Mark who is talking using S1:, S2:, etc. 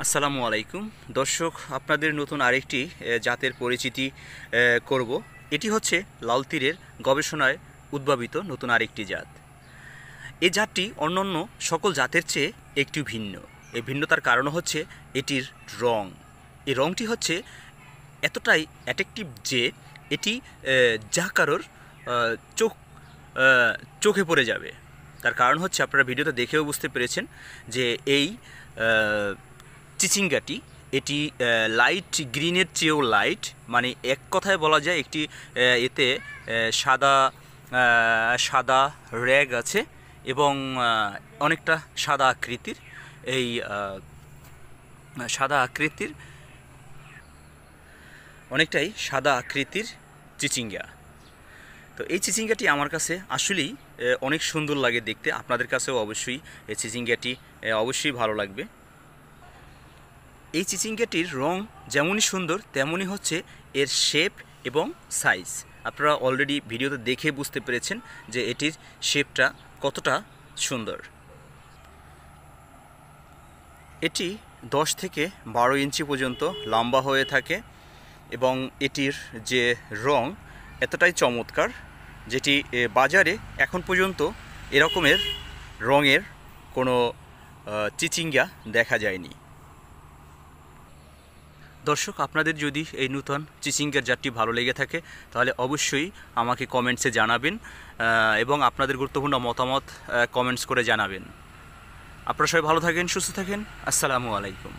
S1: আসসালামু আলাইকুম দর্শক, আপনাদের নতুন আরেকটি জাতের পরিচিতি করব। এটি হচ্ছে লাল তীরের গবেষণায় উদ্ভাবিত নতুন আরেকটি জাত। এই জাতটি অন্যান্য সকল জাতের চেয়ে একটু ভিন্ন। এই ভিন্নতার কারণ হচ্ছে এটির রং। এই রংটি হচ্ছে এতটাই অ্যাট্রাকটিভ যে এটি যা কারোর চোখ চোখে পড়ে যাবে। তার কারণ হচ্ছে আপনারা ভিডিওতে দেখেও বুঝতে পেরেছেন যে এই চিচিঙ্গাটি এটি লাইট গ্রিনের চেয়েও লাইট, মানে এক কথায় বলা যায় একটি এতে সাদা সাদা র্যাগ আছে এবং অনেকটা সাদা আকৃতির এই সাদা আকৃতির অনেকটাই সাদা আকৃতির চিচিঙ্গা। তো এই চিচিঙ্গাটি আমার কাছে আসলেই অনেক সুন্দর লাগে দেখতে। আপনাদের কাছেও অবশ্যই এই চিচিঙ্গাটি অবশ্যই ভালো লাগবে। এই চিচিঙ্গাটির রং যেমনই সুন্দর তেমনই হচ্ছে এর শেপ এবং সাইজ। আপনারা অলরেডি ভিডিওতে দেখে বুঝতে পেরেছেন যে এটির শেপটা কতটা সুন্দর। এটি 10 থেকে 12 ইঞ্চি পর্যন্ত লম্বা হয়ে থাকে এবং এটির যে রং এতটাই চমৎকার যেটি বাজারে এখন পর্যন্ত এরকমের রঙের কোনো চিচিঙ্গা দেখা যায়নি। দর্শক, আপনাদের যদি এই নূতন চিচিঙ্গার জাতটি ভালো লেগে থাকে তাহলে অবশ্যই আমাকে কমেন্টসে জানাবেন এবং আপনাদের গুরুত্বপূর্ণ মতামত কমেন্টস করে জানাবেন। আপনারা সবাই ভালো থাকেন, সুস্থ থাকেন। আসসালামু আলাইকুম।